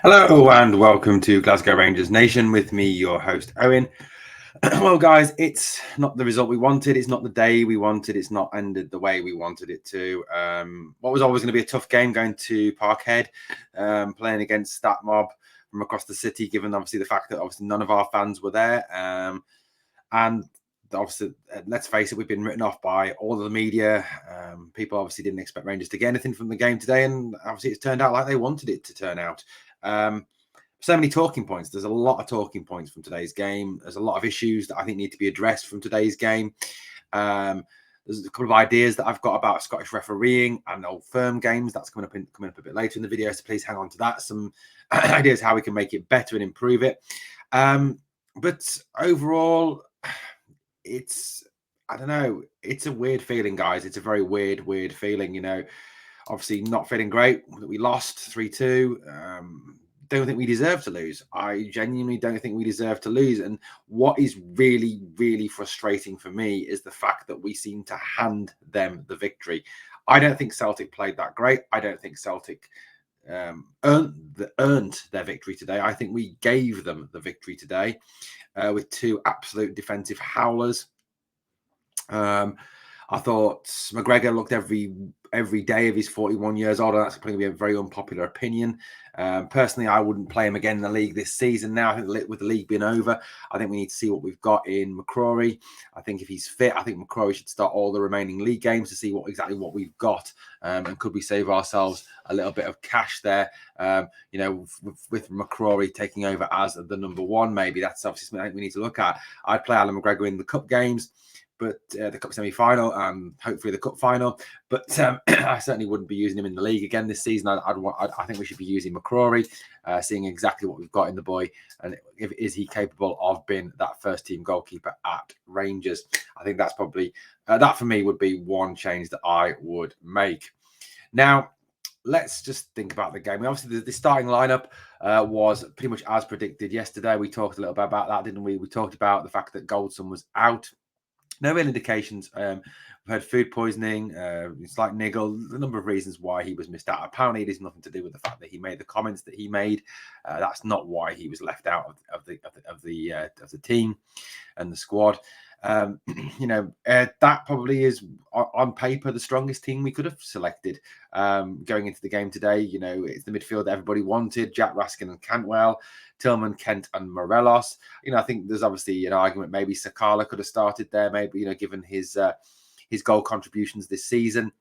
Hello and welcome to Glasgow Rangers Nation with me, your host, Owen. Well, guys, it's not the result we wanted. It's not the day we wanted. It's not ended the way we wanted it to. What was always going to be a tough game going to Parkhead, playing against that mob from across the city, given obviously the fact that obviously none of our fans were there. And obviously, let's face it, we've been written off by all of the media. People obviously didn't expect Rangers to get anything from the game today, and obviously it's turned out like they wanted it to turn out. So many talking points. There's a lot of talking points from today's game. There's a lot of issues that I think need to be addressed from today's game. There's a couple of ideas that I've got about Scottish refereeing and Old Firm games. That's coming up a bit later in the video, so please hang on to that. Some ideas how we can make it better and improve it. But overall, I don't know. It's a weird feeling, guys. It's a very weird feeling. Obviously not feeling great that we lost 3-2. Don't think we deserve to lose. I genuinely don't think we deserve to lose. And what is really frustrating for me is the fact that we seem to hand them the victory. I don't think Celtic played that great. I don't think Celtic earned their victory today. I think we gave them the victory today with two absolute defensive howlers. I thought McGregor looked every day of his 41 years old, and that's probably going to be a very unpopular opinion. Personally, I wouldn't play him again in the league this season. Now, I think with the league being over, I think we need to see what we've got in McCrory. I think if he's fit, I think McCrory should start all the remaining league games to see exactly what we've got, and could we save ourselves a little bit of cash there? With McCrory taking over as the number one, maybe that's obviously something I think we need to look at. I'd play Alan McGregor in the cup games, but the cup semi-final and hopefully the cup final. But I certainly wouldn't be using him in the league again this season. I think we should be using McCrory, seeing exactly what we've got in the boy, and is he capable of being that first team goalkeeper at Rangers? I think that's probably that for me would be one change that I would make. Now, let's just think about the game. Obviously, the starting lineup was pretty much as predicted yesterday. We talked a little bit about that, didn't we? We talked about the fact that Goldson was out. No real indications. We've had food poisoning, slight niggle, a number of reasons why he was missed out. Apparently, it has nothing to do with the fact that he made the comments that he made. That's not why he was left out of the team and the squad. That probably is on paper the strongest team we could have selected going into the game today. It's the midfield that everybody wanted: Jack Raskin and Cantwell, Tillman, Kent, and Morelos. I think there's obviously an argument maybe Sakala could have started there, maybe given his goal contributions this season.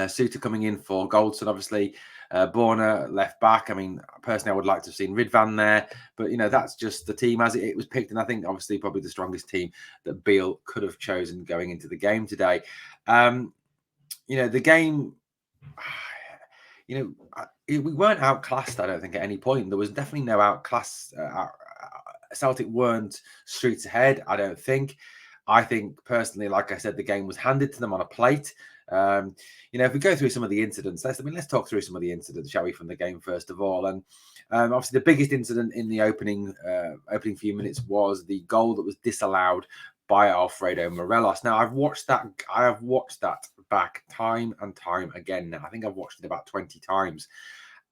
Suter coming in for Goldson, obviously. Borna left back. I mean, personally, I would like to have seen Ridvan there, but that's just the team as it was picked, and I think obviously probably the strongest team that Beale could have chosen going into the game today. The game. We weren't outclassed. I don't think at any point there was definitely no outclass. Celtic weren't streets ahead. I don't think. I think personally, like I said, the game was handed to them on a plate. If we go through some of the incidents, let's talk through some of the incidents, shall we, from the game first of all. And obviously, the biggest incident in the opening few minutes was the goal that was disallowed by Alfredo Morelos. Now, I have watched that back time and time again. Now, I think I've watched it about 20 times,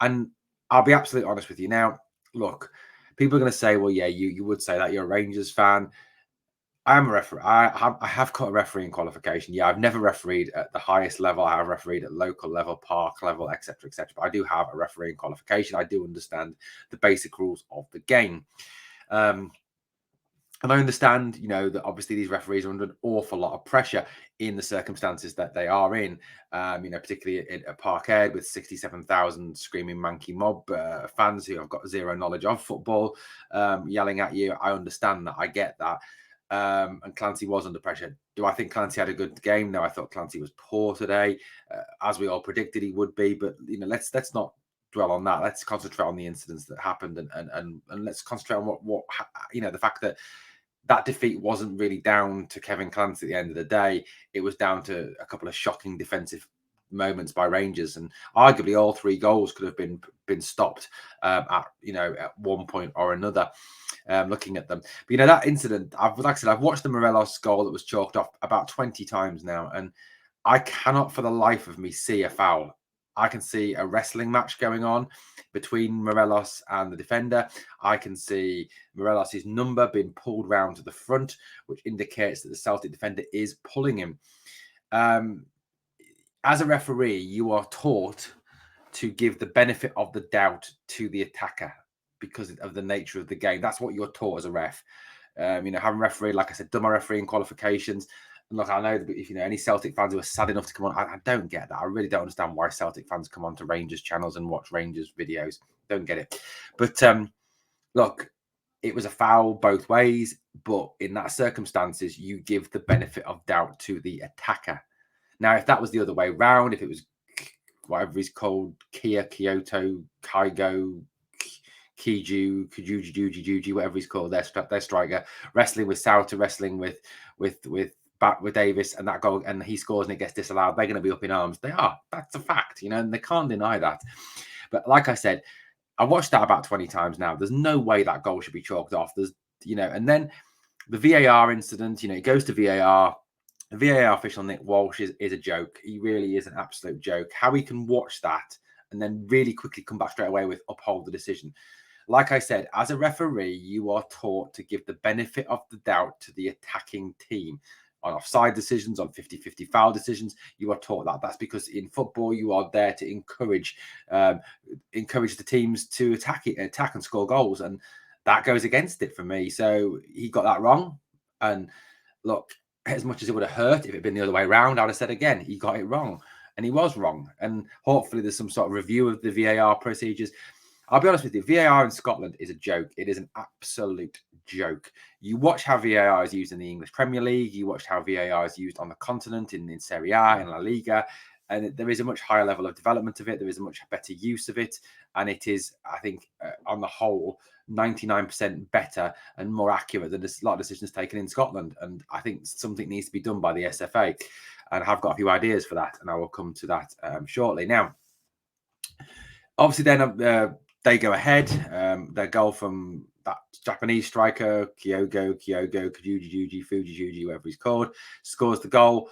and I'll be absolutely honest with you. Now, look, people are going to say, "Well, yeah, you would say that. You're a Rangers fan." I am a referee. I have got a refereeing qualification. Yeah, I've never refereed at the highest level. I have refereed at local level, park level, etc., etc. But I do have a refereeing qualification. I do understand the basic rules of the game. And I understand, that obviously these referees are under an awful lot of pressure in the circumstances that they are in, particularly at Parkhead with 67,000 screaming manky mob fans who have got zero knowledge of football yelling at you. I understand that. I get that. And Clancy was under pressure. Do I think Clancy had a good game? No, I thought Clancy was poor today, as we all predicted he would be. But let's not dwell on that. Let's concentrate on the incidents that happened, and let's concentrate on what the fact that defeat wasn't really down to Kevin Clancy at the end of the day. It was down to a couple of shocking defensive moments by Rangers, and arguably all three goals could have been stopped at one point or another. Looking at them, but that incident, I've watched the Morelos goal that was chalked off about 20 times now, and I cannot for the life of me see a foul. I can see a wrestling match going on between Morelos and the defender. I can see Morelos' number being pulled round to the front, which indicates that the Celtic defender is pulling him. As a referee, you are taught to give the benefit of the doubt to the attacker because of the nature of the game. That's what you're taught as a ref. Having refereed, like I said, done my refereeing qualifications. And look, I know that if any Celtic fans who are sad enough to come on, I don't get that. I really don't understand why Celtic fans come on to Rangers channels and watch Rangers videos. Don't get it. But look, it was a foul both ways. But in that circumstances, you give the benefit of doubt to the attacker. Now, if that was the other way round, if it was whatever he's called, Kyoto, Kaigo, Kiju, Juji, whatever he's called, their striker, wrestling with Sauter, wrestling with Davis, and that goal, and he scores and it gets disallowed, they're going to be up in arms. They are. That's a fact, and they can't deny that. But like I said, I watched that about 20 times now. There's no way that goal should be chalked off. And then the VAR incident, it goes to VAR. The VAR official, Nick Walsh, is a joke. He really is an absolute joke. How he can watch that and then really quickly come back straight away with uphold the decision. Like I said, as a referee, you are taught to give the benefit of the doubt to the attacking team. On offside decisions, on 50-50 foul decisions, you are taught that. That's because in football, you are there to encourage the teams to attack and score goals. And that goes against it for me. So he got that wrong. And look, as much as it would have hurt if it had been the other way around, I'd have said again, he got it wrong. And he was wrong. And hopefully there's some sort of review of the VAR procedures. I'll be honest with you, VAR in Scotland is a joke. It is an absolute joke. You watch how VAR is used in the English Premier League. You watch how VAR is used on the continent, in Serie A, in La Liga. And there is a much higher level of development of it. There is a much better use of it. And it is, I think, on the whole, 99% better and more accurate than a lot of decisions taken in Scotland. And I think something needs to be done by the SFA. And I have got a few ideas for that. And I will come to that shortly. Now, obviously, then they go ahead. Their goal from that Japanese striker, Fujijuji, whatever he's called, scores the goal.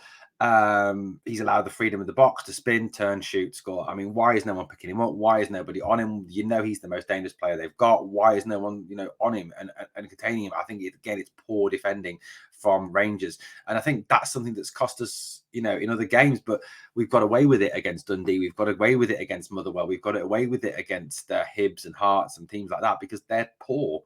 He's allowed the freedom of the box to spin, turn, shoot, score. I mean, why is no one picking him up? Why is nobody on him? He's the most dangerous player they've got. Why is no one, on him and containing him? I think, it's poor defending from Rangers. And I think that's something that's cost us, in other games. But we've got away with it against Dundee. We've got away with it against Motherwell. We've got away with it against Hibs and Hearts and teams like that because they're poor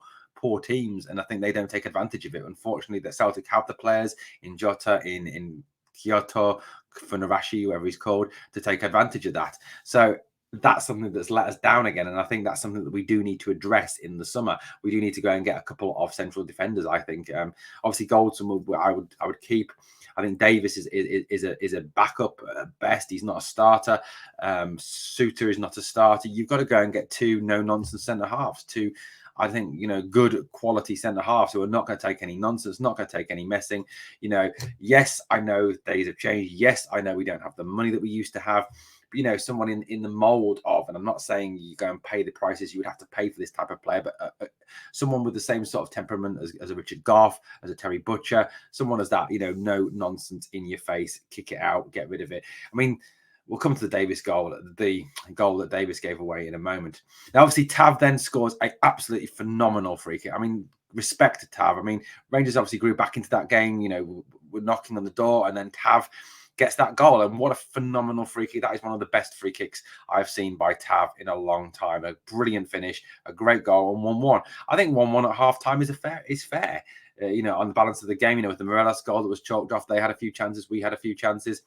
teams. And I think they don't take advantage of it. Unfortunately, the Celtic have the players in Jota, in Kyoto, Funarashi, whoever he's called, to take advantage of that. So that's something that's let us down again. And I think that's something that we do need to address in the summer. We do need to go and get a couple of central defenders, I think. Obviously, Goldson, I would keep. I think Davis is a backup at best. He's not a starter. Suter is not a starter. You've got to go and get two no-nonsense centre-halves, I think, good quality centre halves who are not going to take any nonsense, not going to take any messing. Yes, I know days have changed. Yes, I know we don't have the money that we used to have. But, someone in the mould of, and I'm not saying you go and pay the prices you would have to pay for this type of player, but someone with the same sort of temperament as a Richard Goff, as a Terry Butcher, someone as that, no nonsense in your face, kick it out, get rid of it. I mean, we'll come to the Davis goal, the goal that Davis gave away in a moment. Now, obviously, Tav then scores an absolutely phenomenal free kick. I mean, respect to Tav. I mean, Rangers obviously grew back into that game. We're knocking on the door, and then Tav gets that goal. And what a phenomenal free kick. That is one of the best free kicks I've seen by Tav in a long time. A brilliant finish, a great goal, and 1-1. I think 1-1 at half-time is fair. On the balance of the game, with the Morelos goal that was chalked off, they had a few chances, we had a few chances.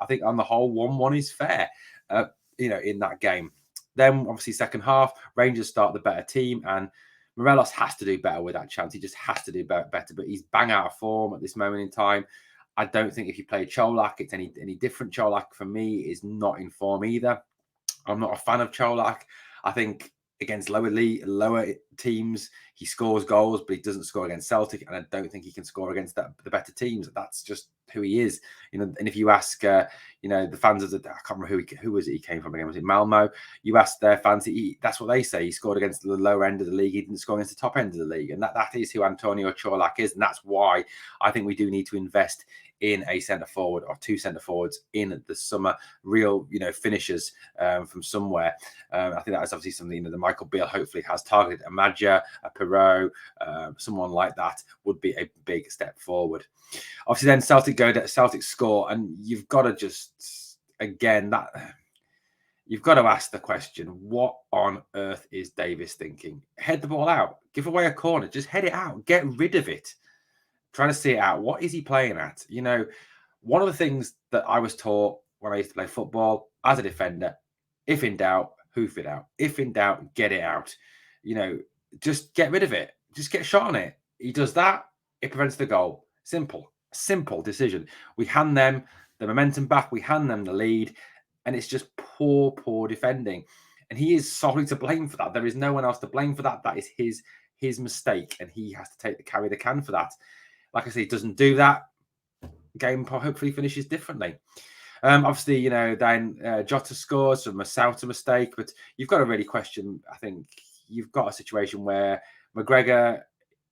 I think on the whole, 1-1 is fair, in that game. Then, obviously, second half, Rangers start the better team, and Morelos has to do better with that chance. He just has to do better, but he's bang out of form at this moment in time. I don't think if you play Cholak, it's any different. Cholak, for me, is not in form either. I'm not a fan of Cholak. I think against lower teams, he scores goals, but he doesn't score against Celtic, and I don't think he can score against the better teams. That's just who he is. And if you ask, the fans of I can't remember who was it he came from again. Was it Malmo? You ask their fans, that's what they say. He scored against the lower end of the league. He didn't score against the top end of the league, and that is who Antonio Cholak is, and that's why I think we do need to invest in a centre forward or two centre forwards in the summer. Real, finishers from somewhere. I think that is obviously something that Michael Beale hopefully has targeted. A Madja, a Perot, someone like that would be a big step forward. Obviously, then Celtic score, and you've got to just you've got to ask the question: what on earth is Davis thinking? Head the ball out, give away a corner, just head it out, get rid of it. Trying to see it out. What is he playing at? One of the things that I was taught when I used to play football as a defender: if in doubt, hoof it out. If in doubt, get it out. Just get rid of it. Just get a shot on it. He does that, it prevents the goal. Simple decision. We hand them the momentum back. We hand them the lead, and it's just poor defending. And he is solely to blame for that. There is no one else to blame for that. That is his mistake, and he has to carry the can for that. Like I say, he doesn't do that. Game hopefully finishes differently. Obviously, then Jota scores from a Souter mistake, but you've got to really question. I think you've got a situation where McGregor,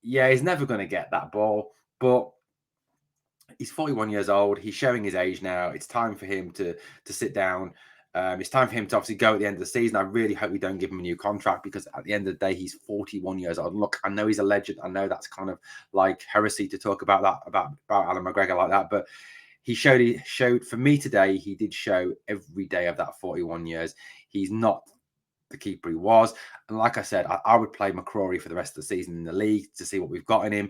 he's never going to get that ball, but he's 41 years old. He's showing his age now. It's time for him to sit down. It's time for him to obviously go at the end of the season. I really hope we don't give him a new contract, because at the end of the day, he's 41 years old. Look, I know he's a legend. I know that's kind of like heresy to talk about that, about Alan McGregor like that. But he showed for me today, he did show every day of that 41 years. He's not the keeper he was. And like I said, I would play McCrory for the rest of the season in the league to see what we've got in him.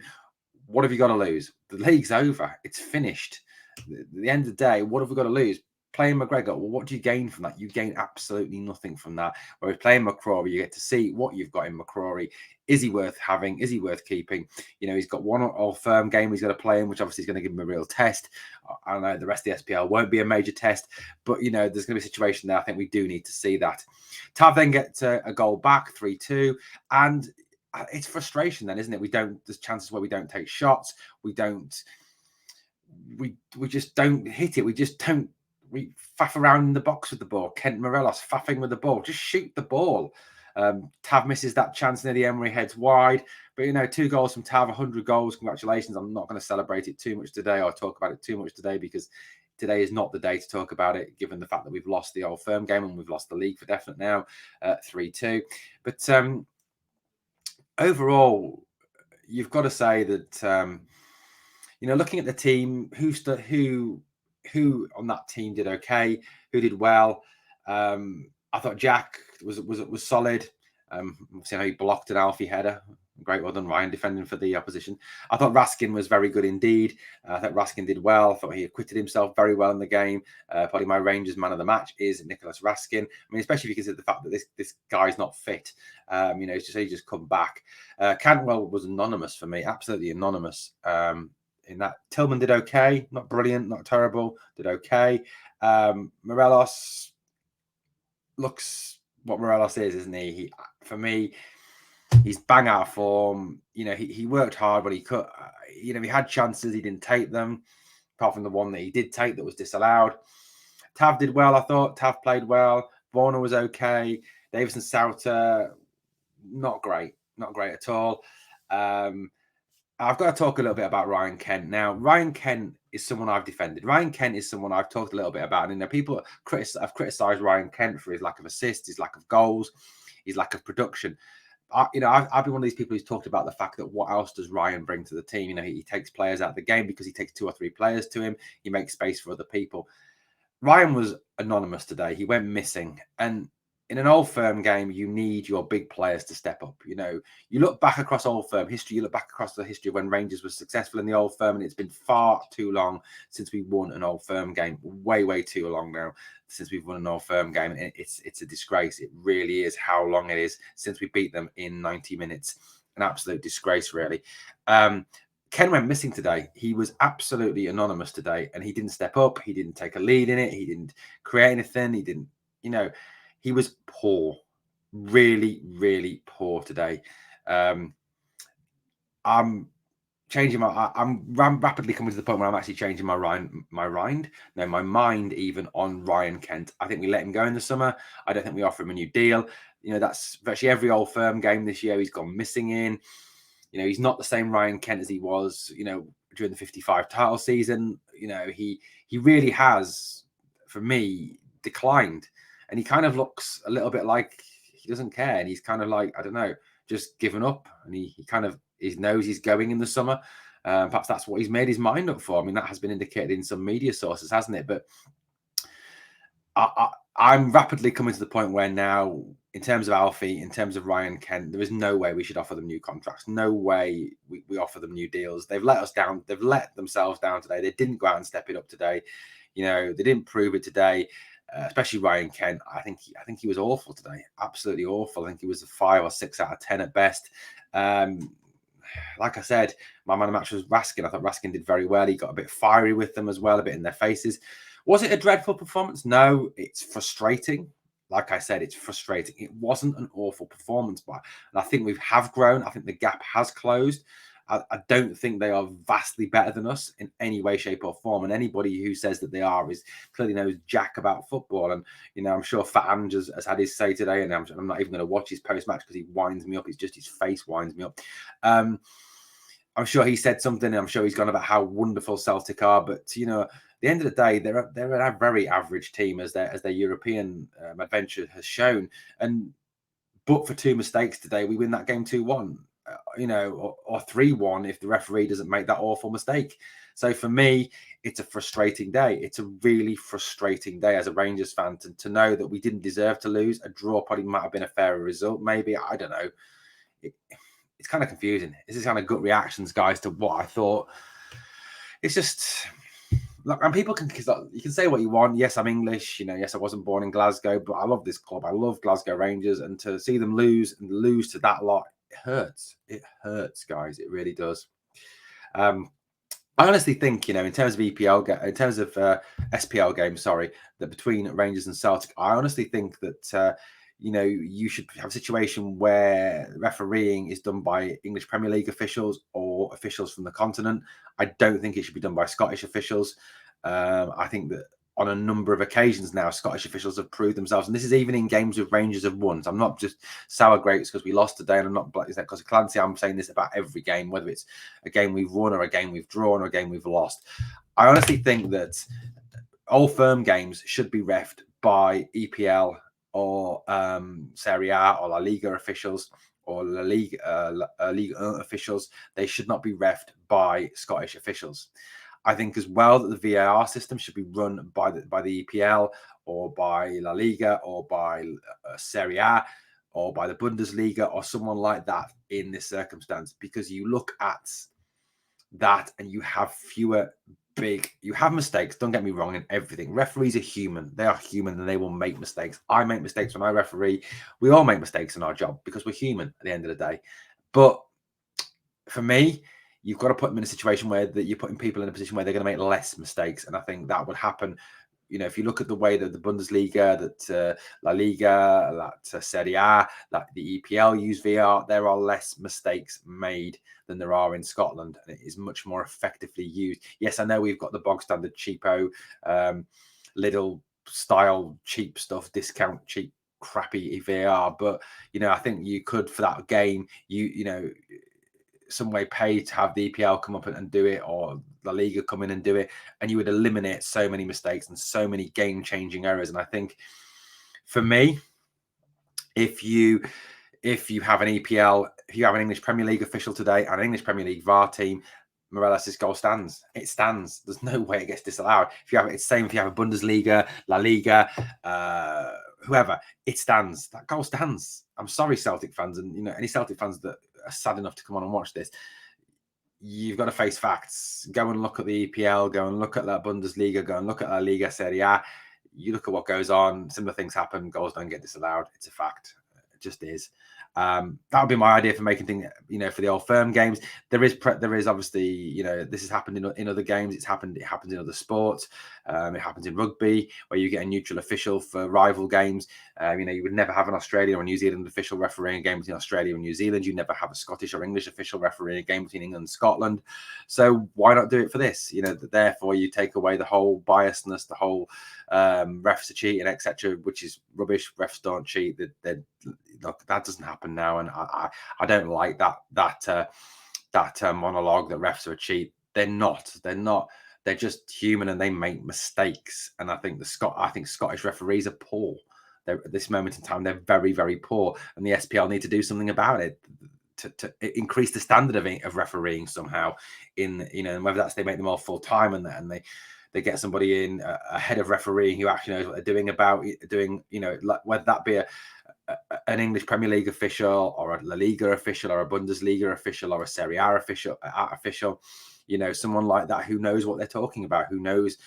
What have you got to lose? The league's over. It's finished. At the end of the day, what have we got to lose? Playing McGregor, well, what do you gain from that? You gain absolutely nothing from that. Whereas playing McCrory, you get to see what you've got in McCrory. Is he worth having? Is he worth keeping? He's got one Old Firm game he's got to play in, which obviously is going to give him a real test. I know the rest of the SPL won't be a major test, but, there's going to be a situation there. I think we do need to see that. Tav then gets a goal back, 3-2, and it's frustration then, isn't it? There's chances where we don't take shots. We just don't hit it. We faff around in the box with the ball. Kent Morelos faffing with the ball. Just shoot the ball. Tav misses that chance near the end where he heads wide. But, 2 goals from Tav, 100 goals. Congratulations. I'm not going to celebrate it too much today or talk about it too much today, because today is not the day to talk about it, given the fact that we've lost the Old Firm game and we've lost the league for definite now, 3-2. But overall, you've got to say that, looking at the team, who on that team did okay, who did well. I thought Jack was solid. Obviously, he blocked an Alfie header. Great, well done, Ryan, defending for the opposition. I thought Raskin was very good indeed. I thought Raskin did well. I thought he acquitted himself very well in the game. Probably my Rangers man of the match is Nicholas Raskin. I mean, especially if you consider the fact that this guy's not fit. He's just come back. Cantwell was anonymous for me, absolutely anonymous. In that, Tillman did okay, not brilliant, not terrible, did okay. Morelos looks what Morelos is, isn't he? For me, he's bang out of form. He worked hard when he could. He had chances, he didn't take them, apart from the one that he did take that was disallowed. Tav did well, I thought. Tav played well. Warner was okay. Davison Souter, not great at all. I've got to talk a little bit about Ryan Kent. Now, Ryan Kent is someone I've defended. Ryan Kent is someone I've talked a little bit about. And people have criticised Ryan Kent for his lack of assists, his lack of goals, his lack of production. I've been one of these people who's talked about the fact that what else does Ryan bring to the team? He takes players out of the game because he takes 2 or 3 players to him. He makes space for other people. Ryan was anonymous today. He went missing. And in an Old Firm game, you need your big players to step up. You look back across Old Firm history, you look back across the history of when Rangers was successful in the Old Firm, and it's been far too long since we won an Old Firm game. Way too long now since we've won an Old Firm game. And it's a disgrace. It really is how long it is since we beat them in 90 minutes. An absolute disgrace, really. Ken went missing today. He was absolutely anonymous today, and he didn't step up. He didn't take a lead in it. He didn't create anything. He didn't, he was poor, really poor today. I'm rapidly coming to the point where I'm actually changing my mind even on Ryan Kent. I think we let him go in the summer. I don't think we offer him a new deal. That's virtually every Old Firm game this year he's gone missing in. He's not the same Ryan Kent as he was. during the 55 title season. You know, he really has, for me, declined, and he kind of looks a little bit like he doesn't care, and he's kind of like, I don't know, just given up, and he kind of he knows he's going in the summer. Perhaps that's what he's made his mind up for. I mean, that has been indicated in some media sources, hasn't it? But I'm rapidly coming to the point where now, in terms of Alfie, in terms of Ryan Kent, there is no way we should offer them new contracts. No way we offer them new deals. They've let us down. They've let themselves down today. They didn't go out and step it up today. You know, they didn't prove it today. Especially Ryan Kent. I think he was awful today. Absolutely awful. I think he was a 5 or 6 out of 10 at best. Like I said, my man of the match was Raskin. I thought Raskin did very well. He got a bit fiery with them as well, a bit in their faces. Was it a dreadful performance? No, it's frustrating. Like I said, it's frustrating. It wasn't an awful performance, but I think we have grown. I think the gap has closed. I don't think they are vastly better than us in any way, shape, or form. And anybody who says that they are is clearly knows jack about football. And you know, I'm sure Fat Ange has had his say today, and I'm not even going to watch his post match because he winds me up. It's just his face winds me up. I'm sure he said something, and I'm sure he's gone about how wonderful Celtic are. But you know, at the end of the day, they're a very average team, as their European adventure has shown. And but for 2 mistakes today, we win that game 2-1. You know, or 3-1 if the referee doesn't make that awful mistake. So for me, it's a frustrating day. It's a really frustrating day as a Rangers fan to know that we didn't deserve to lose. A draw probably might have been a fairer result. Maybe, I don't know. It's kind of confusing. This is kind of gut reactions, guys, to what I thought. It's just, look, and people can, you can say what you want. Yes, I'm English. You know, yes, I wasn't born in Glasgow, but I love this club. I love Glasgow Rangers, and to see them lose to that lot, it hurts. It hurts, guys. It really does. I honestly think, you know, in terms of SPL games, that between Rangers and Celtic, I honestly think that you know, you should have a situation where refereeing is done by English Premier League officials or officials from the continent. I don't think it should be done by Scottish officials. I think that on a number of occasions now, Scottish officials have proved themselves, and this is even in games with Rangers have won. So I'm not just sour grapes because we lost today, and I'm not because of Clancy. I'm saying this about every game, whether it's a game we've won or a game we've drawn or a game we've lost. I honestly think that Old Firm games should be reffed by EPL or Serie A or La Liga officials or La Liga officials. They should not be reffed by Scottish officials. I think as well that the VAR system should be run by the EPL or by La Liga or by Serie A or by the Bundesliga or someone like that in this circumstance, because you look at that and you have you have mistakes, don't get me wrong, in everything. Referees are human. They are human and they will make mistakes. I make mistakes when I referee. We all make mistakes in our job because we're human at the end of the day. But for me, you've got to put them in a situation where that you're putting people in a position where they're going to make less mistakes. And I think that would happen. You know, if you look at the way that the Bundesliga, that La Liga, that Serie A, that the EPL use VR, there are less mistakes made than there are in Scotland, and it is much more effectively used. Yes, I know we've got the bog standard cheapo, little style cheap stuff, discount cheap crappy VR, but you know, I think you could, for that game, you know, some way pay to have the EPL come up and do it, or La Liga come in and do it, and you would eliminate so many mistakes and so many game-changing errors. And I think for me, if you have an EPL, if you have an English Premier League official today and an English Premier League VAR team, Morales' goal stands. It stands. There's no way it gets disallowed. If you have it's same if you have a Bundesliga, La Liga, whoever, it stands. That goal stands. I'm sorry, Celtic fans, and you know, any Celtic fans that are sad enough to come on and watch this, you've got to face facts. Go and look at the EPL, go and look at La Bundesliga, go and look at La Liga, Serie A. You look at what goes on, similar things happen, goals don't get disallowed. It's a fact. It just is. That would be my idea for making things, you know, for the Old Firm games. There is obviously, you know, this has happened in other games. It happens in other sports. It happens in rugby, where you get a neutral official for rival games. You know, you would never have an Australian or New Zealand official refereeing a game between Australia and New Zealand. You never have a Scottish or English official refereeing a game between England and Scotland. So why not do it for this? You know, therefore you take away the whole biasness, the whole refs are cheating, etc., which is rubbish. Refs don't cheat. Look, that doesn't happen now, and I don't like that monologue that refs are cheat. they're not. They're not. They're just human and they make mistakes. And I think Scottish referees are poor. At this moment in time, they're very, very poor. And the SPL need to do something about it to increase the standard of refereeing somehow. In and whether that's they make them all full time and they get somebody in a head of refereeing who actually knows what they're doing about doing. Whether that be an English Premier League official or a La Liga official or a Bundesliga official or a Serie A official, someone like that who knows what they're talking about, who is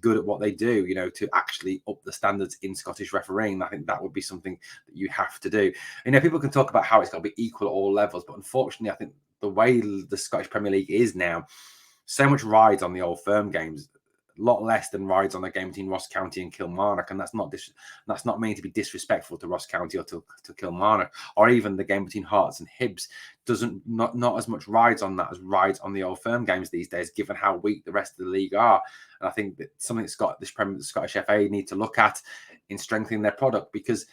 good at what they do, to actually up the standards in Scottish refereeing. I think that would be something that you have to do. People can talk about how it's got to be equal at all levels, but unfortunately, I think the way the Scottish Premier League is now, so much rides on the old firm games, a lot less than rides on the game between Ross County and Kilmarnock, and that's not meant to be disrespectful to Ross County or to Kilmarnock, or even the game between Hearts and Hibs not as much rides on that as rides on the old firm games these days, given how weak the rest of the league are. And I think that something the Scottish FA need to look at in strengthening their product, because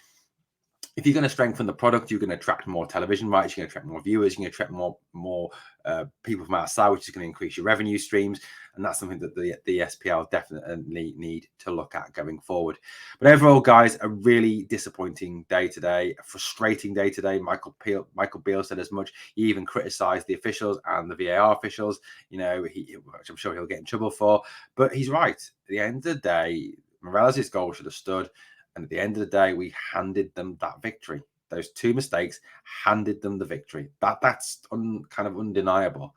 if you're going to strengthen the product, you're going to attract more television rights, you're going to attract more viewers, you're going to attract more people from outside, which is going to increase your revenue streams. And that's something that the SPL definitely need to look at going forward. But overall, guys, a really disappointing day today, a frustrating day today. Michael Beale said as much. He even criticised the officials and the VAR officials, which I'm sure he'll get in trouble for. But he's right. At the end of the day, Morelos' goal should have stood. And at the end of the day, we handed them that victory. Those two mistakes handed them the victory. That's kind of undeniable.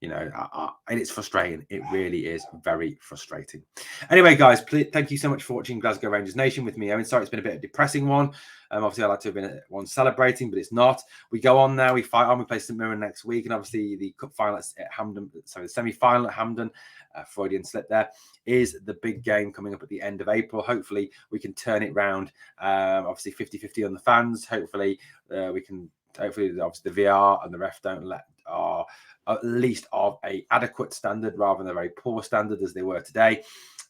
And it's frustrating. It really is very frustrating. Anyway, guys, thank you so much for watching Glasgow Rangers Nation with me, Owen. Sorry, it's been a bit of a depressing one. Obviously, I'd like to have been one celebrating, but it's not. We go on now. We fight on. We play St Mirren next week, and obviously the cup final at Hampden. Sorry, the semi-final at Hampden. Freudian slip there, is the big game coming up at the end of April. Hopefully, we can turn it round. Obviously, 50-50 on the fans. Hopefully, we can. Hopefully, obviously, the VR and the ref don't let at least of a adequate standard rather than a very poor standard as they were today,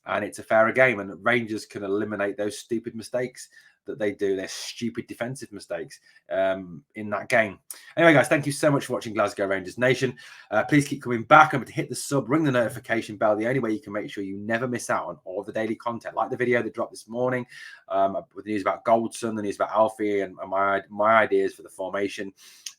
and it's a fairer game, and Rangers can eliminate those stupid mistakes that they do, their stupid defensive mistakes in that game. Anyway, guys, thank you so much for watching Glasgow Rangers Nation. Please keep coming back. Remember to hit the sub, ring the notification bell. The only way you can make sure you never miss out on all the daily content, like the video that dropped this morning with the news about Goldson, the news about Alfie, and my ideas for the formation,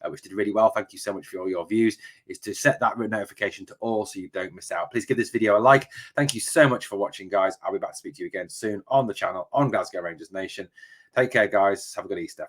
which did really well. Thank you so much for all your views. Is to set that notification to all so you don't miss out. Please give this video a like. Thank you so much for watching, guys. I'll be back to speak to you again soon on the channel on Glasgow Rangers Nation. Take care, guys. Have a good Easter.